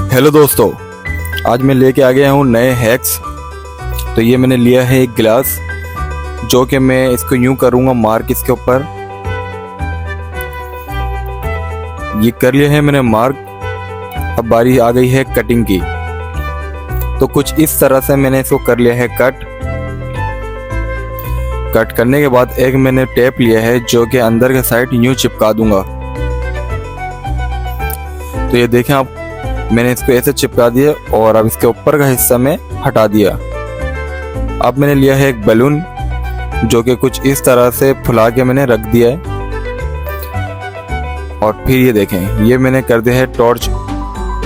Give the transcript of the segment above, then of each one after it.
Hello दोस्तों, आज मैं लेके आ गया हूँ नए हैक्स। तो ये मैंने लिया है एक गिलास, जो कि मैं इसको यूं करूँगा मार्क इसके ऊपर। ये कर लिया है मैंने मार्क। अब बारी आ गई है कटिंग की। तो कुछ इस तरह से मैंने इसको कर लिया है कट करने के बाद एक मैंने टेप लिया है, जो कि अंदर के साइड यूं चिपका दूंगा। तो ये देखें आप, मैंने इसको ऐसे चिपका दिया और अब इसके ऊपर का हिस्सा में हटा दिया। अब मैंने लिया है एक बैलून, जो कि कुछ इस तरह से फुला के मैंने रख दिया है। और फिर ये देखें, ये मैंने कर दिया है टॉर्च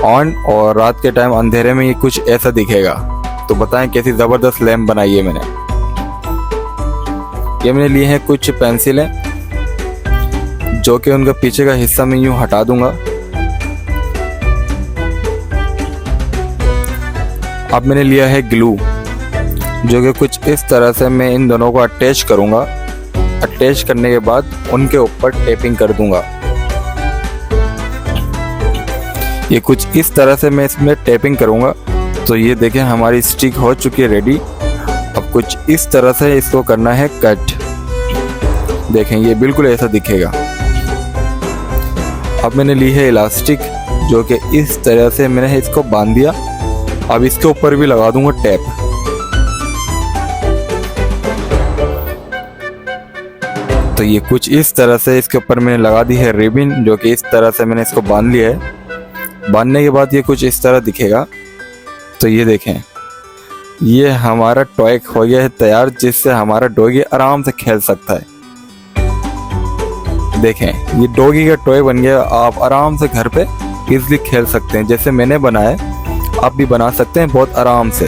ऑन और रात के टाइम अंधेरे में ये कुछ ऐसा दिखेगा। तो बताएं कैसी ज़बरदस्त लैंप बनाई है मैंने। ये मैंने लिए हैं कुछ पेंसिलें, जो कि उनका पीछे का हिस्सा मैं यूं हटा दूंगा। अब मैंने लिया है ग्लू, जो कि कुछ इस तरह से मैं इन दोनों को अटैच करूंगा। अटैच करने के बाद उनके ऊपर टेपिंग कर दूंगा। ये कुछ इस तरह से मैं इसमें टेपिंग करूंगा। तो ये देखें, हमारी स्टिक हो चुकी है रेडी। अब कुछ इस तरह से इसको करना है कट। देखें, ये बिल्कुल ऐसा दिखेगा। अब मैंने ली है इलास्टिक, जो कि इस तरह से मैंने इसको बांध दिया। अब इसके ऊपर भी लगा दूंगा टेप। तो ये कुछ इस तरह से इसके ऊपर मैंने लगा दी है रिबन, जो कि इस तरह से मैंने इसको बांध लिया है। बांधने के बाद ये कुछ इस तरह दिखेगा। तो ये देखें, ये हमारा टॉय हो गया है तैयार, जिससे हमारा डॉगी आराम से खेल सकता है। देखें, ये डॉगी का टॉय बन गया। आप आराम से घर पे इजीली खेल सकते हैं। जैसे मैंने बनाया, आप भी बना सकते हैं बहुत आराम से।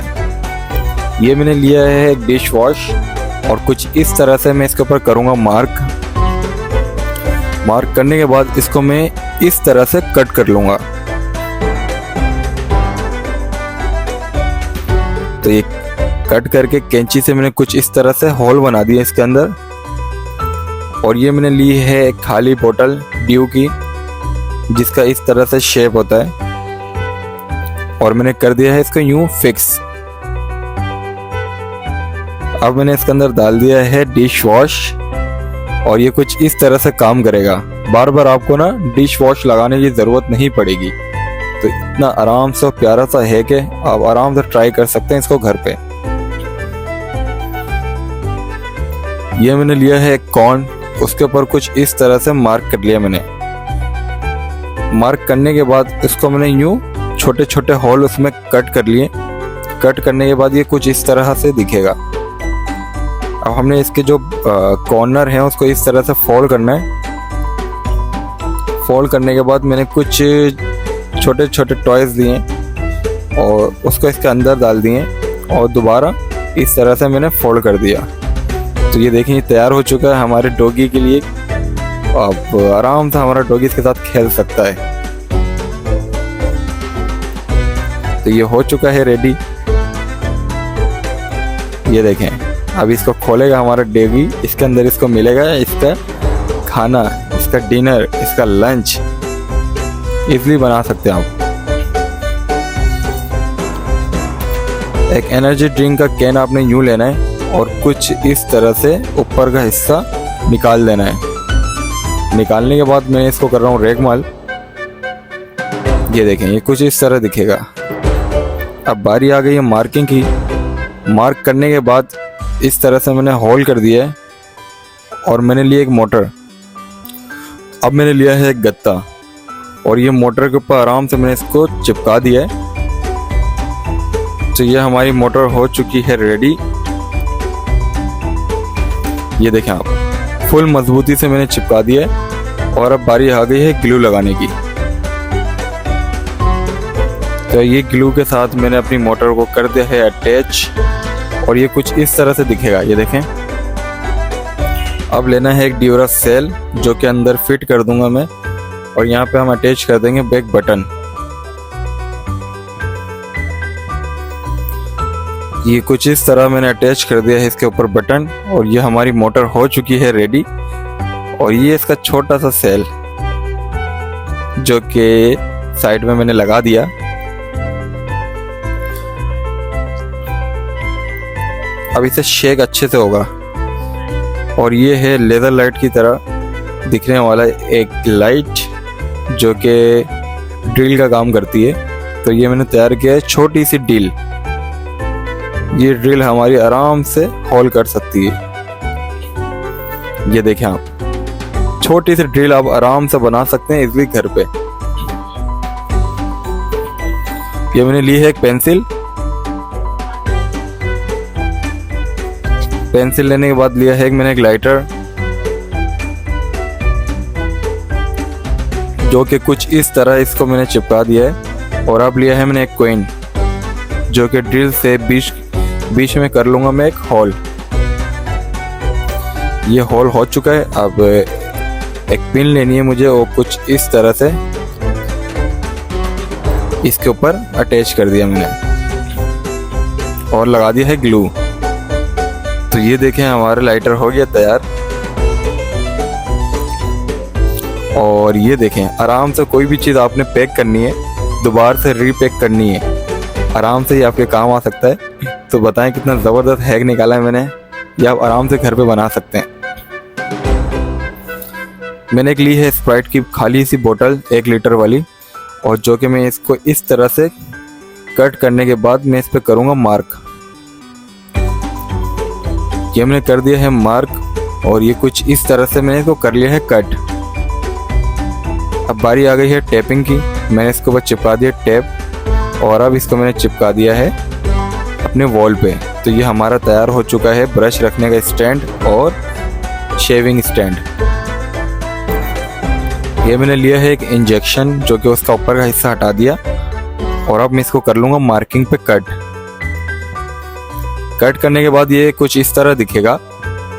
ये मैंने लिया है एक डिश वॉश और कुछ इस तरह से मैं इसके ऊपर करूँगा मार्क करने के बाद इसको मैं इस तरह से कट कर लूँगा। तो ये कट करके कैंची से मैंने कुछ इस तरह से होल बना दिया इसके अंदर। और ये मैंने ली है एक खाली बोतल ड्यू की, जिसका इस तरह से शेप होता है। और मैंने कर दिया है इसको यूं फिक्स। अब मैंने इसके अंदर डाल दिया है डिश वॉश और ये कुछ इस तरह से काम करेगा। बार बार आपको ना डिश वॉश लगाने की ज़रूरत नहीं पड़ेगी। तो इतना आराम से प्यारा सा है कि आप आराम से ट्राई कर सकते हैं इसको घर पे। ये मैंने लिया है एक कॉर्न, उसके ऊपर कुछ इस तरह से मार्क कर लिया मैंने। मार्क करने के बाद इसको मैंने यूं छोटे छोटे होल उसमें कट कर लिए। कट करने के बाद ये कुछ इस तरह से दिखेगा। अब हमने इसके जो कॉर्नर हैं उसको इस तरह से फोल्ड करना है। फोल्ड करने के बाद मैंने कुछ छोटे छोटे टॉयज लिए और उसको इसके अंदर डाल दिए और दोबारा इस तरह से मैंने फोल्ड कर दिया। तो ये देखिए, तैयार हो चुका है हमारे डॉगी के लिए। अब आराम से हमारा डॉगी इसके साथ खेल सकता है। तो ये हो चुका है रेडी। ये देखें, अब इसको खोलेगा हमारा डॉगी। इसके अंदर इसको मिलेगा इसका खाना, इसका डिनर, इसका लंच इजली बना सकते हैं आप। एक एनर्जी ड्रिंक का कैन आपने यूं लेना है और कुछ इस तरह से ऊपर का हिस्सा निकाल देना है। निकालने के बाद मैं इसको कर रहा हूँ रेगमाल। ये देखें, ये कुछ इस तरह दिखेगा। अब बारी आ गई है मार्किंग की। मार्क करने के बाद इस तरह से मैंने होल कर दिया है और मैंने लिया एक मोटर। अब मैंने लिया है एक गत्ता और ये मोटर के ऊपर आराम से मैंने इसको चिपका दिया है। तो ये हमारी मोटर हो चुकी है रेडी। ये देखें आप, फुल मजबूती से मैंने चिपका दिया है। और अब बारी आ गई है ग्लू लगाने की। तो ये ग्लू के साथ मैंने अपनी मोटर को कर दिया है अटैच और ये कुछ इस तरह से दिखेगा। ये देखें, अब लेना है एक ड्यूरा सेल, जो कि अंदर फिट कर दूंगा मैं। और यहाँ पे हम अटैच कर देंगे बैक बटन। ये कुछ इस तरह मैंने अटैच कर दिया है इसके ऊपर बटन और ये हमारी मोटर हो चुकी है रेडी। और ये इसका छोटा सा सेल जो कि साइड में मैंने लगा दिया। अब इसे शेक अच्छे से होगा। और ये है लेज़र लाइट की तरह दिखने वाला एक लाइट जो कि ड्रिल का काम करती है। तो ये मैंने तैयार किया है छोटी सी ड्रिल। ये ड्रिल हमारी आराम से होल कर सकती है। ये देखें आप, छोटी सी ड्रिल आप आराम से बना सकते हैं इजली घर पे। ये मैंने ली है एक पेंसिल। पेंसिल लेने के बाद लिया है मैंने एक लाइटर, जो कि कुछ इस तरह इसको मैंने चिपका दिया है। और अब लिया है मैंने एक कॉइन, जो कि ड्रिल से बीच में कर लूंगा मैं एक होल। ये होल हो चुका है। अब एक पिन लेनी है मुझे और कुछ इस तरह से इसके ऊपर अटैच कर दिया मैंने और लगा दिया है ग्लू। तो ये देखें हमारा लाइटर हो गया तैयार। और ये देखें आराम से कोई भी चीज़ आपने पैक करनी है, दोबारा से रीपैक करनी है, आराम से ये आपके काम आ सकता है। तो बताएं कितना ज़बरदस्त हैक निकाला है मैंने। ये आप आराम से घर पे बना सकते हैं। मैंने एक ली है स्प्राइट की खाली सी बोतल 1 लीटर वाली, और जो कि मैं इसको इस तरह से कट करने के बाद मैं इस पे करूँगा मार्क। ये मैंने कर दिया है मार्क और ये कुछ इस तरह से मैंने इसको कर लिया है कट। अब बारी आ गई है टेपिंग की। मैंने इसके ऊपर चिपका दिया टेप और अब इसको मैंने चिपका दिया है अपने वॉल पे। तो ये हमारा तैयार हो चुका है ब्रश रखने का स्टैंड और शेविंग स्टैंड। ये मैंने लिया है एक इंजेक्शन, जो कि उसका ऊपर का हिस्सा हटा दिया और अब मैं इसको कर लूँगा मार्किंग पे कट। कट करने के बाद ये कुछ इस तरह दिखेगा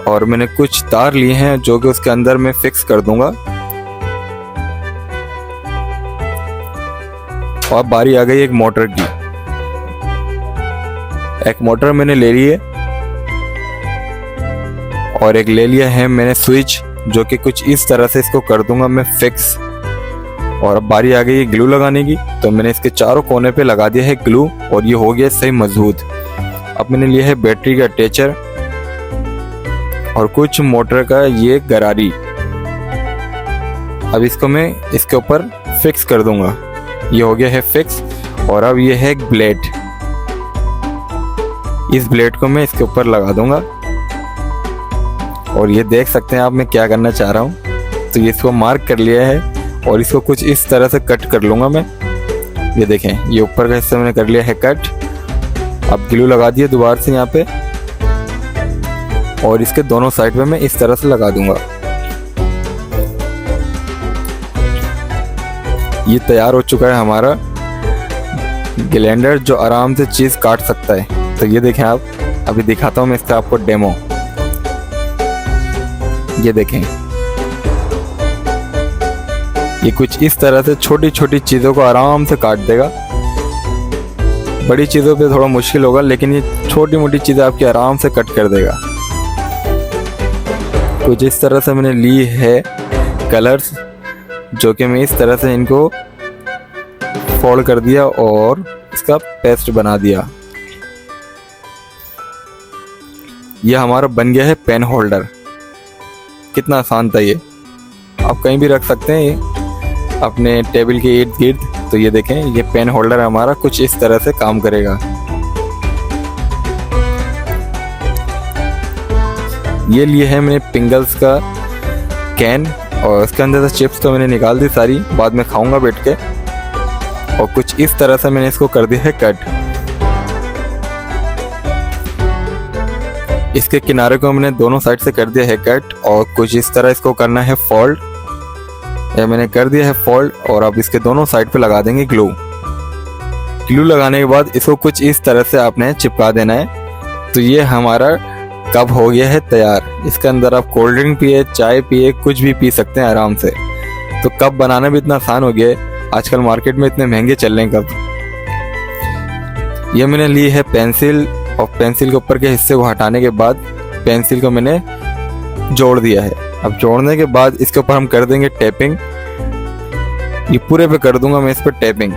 और मैंने कुछ तार लिए हैं जो कि उसके अंदर मैं फिक्स कर दूंगा। और बारी आ गई एक मोटर की। एक मोटर मैंने ले ली है और एक ले लिया है मैंने स्विच, जो कि कुछ इस तरह से इसको कर दूंगा मैं फिक्स। और अब बारी आ गई है ग्लू लगाने की। तो मैंने इसके चारों कोने पे लगा दिया है ग्लू और ये हो गया सही मजबूत। अब मैंने लिया है बैटरी का अटैचर और कुछ मोटर का ये गरारी। अब इसको मैं इसके ऊपर फिक्स कर दूंगा। ये हो गया है फिक्स। और अब ये है एक ब्लेड। इस ब्लेड को मैं इसके ऊपर लगा दूंगा और ये देख सकते हैं आप मैं क्या करना चाह रहा हूँ। तो ये इसको मार्क कर लिया है और इसको कुछ इस तरह से कट कर लूँगा मैं। ये देखें ये ऊपर का हिस्सा मैंने कर लिया है कट। अब ग्लू लगा दिया दोबारा से यहाँ पे और इसके दोनों साइड पे मैं इस तरह से लगा दूंगा। ये तैयार हो चुका है हमारा ग्राइंडर, जो आराम से चीज़ काट सकता है। तो ये देखें आप, अभी दिखाता हूँ मैं इसका आपको डेमो। ये देखें ये कुछ इस तरह से छोटी छोटी चीज़ों को आराम से काट देगा। बड़ी चीज़ों पे थोड़ा मुश्किल होगा, लेकिन ये छोटी मोटी चीज़ें आपकी आराम से कट कर देगा। कुछ इस तरह से मैंने ली है कलर्स, जो कि मैं इस तरह से इनको फोल्ड कर दिया और इसका पेस्ट बना दिया। यह हमारा बन गया है पेन होल्डर। कितना आसान था ये। आप कहीं भी रख सकते हैं ये अपने टेबल के इर्द गिर्द। तो ये देखें ये पेन होल्डर हमारा कुछ इस तरह से काम करेगा। ये लिए है मैंने पिंगल्स का कैन और उसके अंदर से चिप्स तो मैंने निकाल दी सारी, बाद में खाऊंगा बैठ के। और कुछ इस तरह से मैंने इसको कर दिया है कट। इसके किनारे को मैंने दोनों साइड से कर दिया है कट और कुछ इस तरह इसको करना है फोल्ड। ये मैंने कर दिया है फोल्ड और अब इसके दोनों साइड पे लगा देंगे ग्लू। ग्लू लगाने के बाद इसको कुछ इस तरह से आपने चिपका देना है। तो ये हमारा कप हो गया है तैयार। इसके अंदर आप कोल्ड ड्रिंक पिए, चाय पिए, कुछ भी पी सकते हैं आराम से। तो कप बनाना भी इतना आसान हो गया है, आजकल मार्केट में इतने महंगे चल रहे हैं कप। ये मैंने ली है पेंसिल और पेंसिल के ऊपर के हिस्से को हटाने के बाद पेंसिल को मैंने जोड़ दिया है। अब जोड़ने के बाद इसके ऊपर हम कर देंगे टैपिंग। ये पूरे पे कर दूंगा मैं इस पर टैपिंग।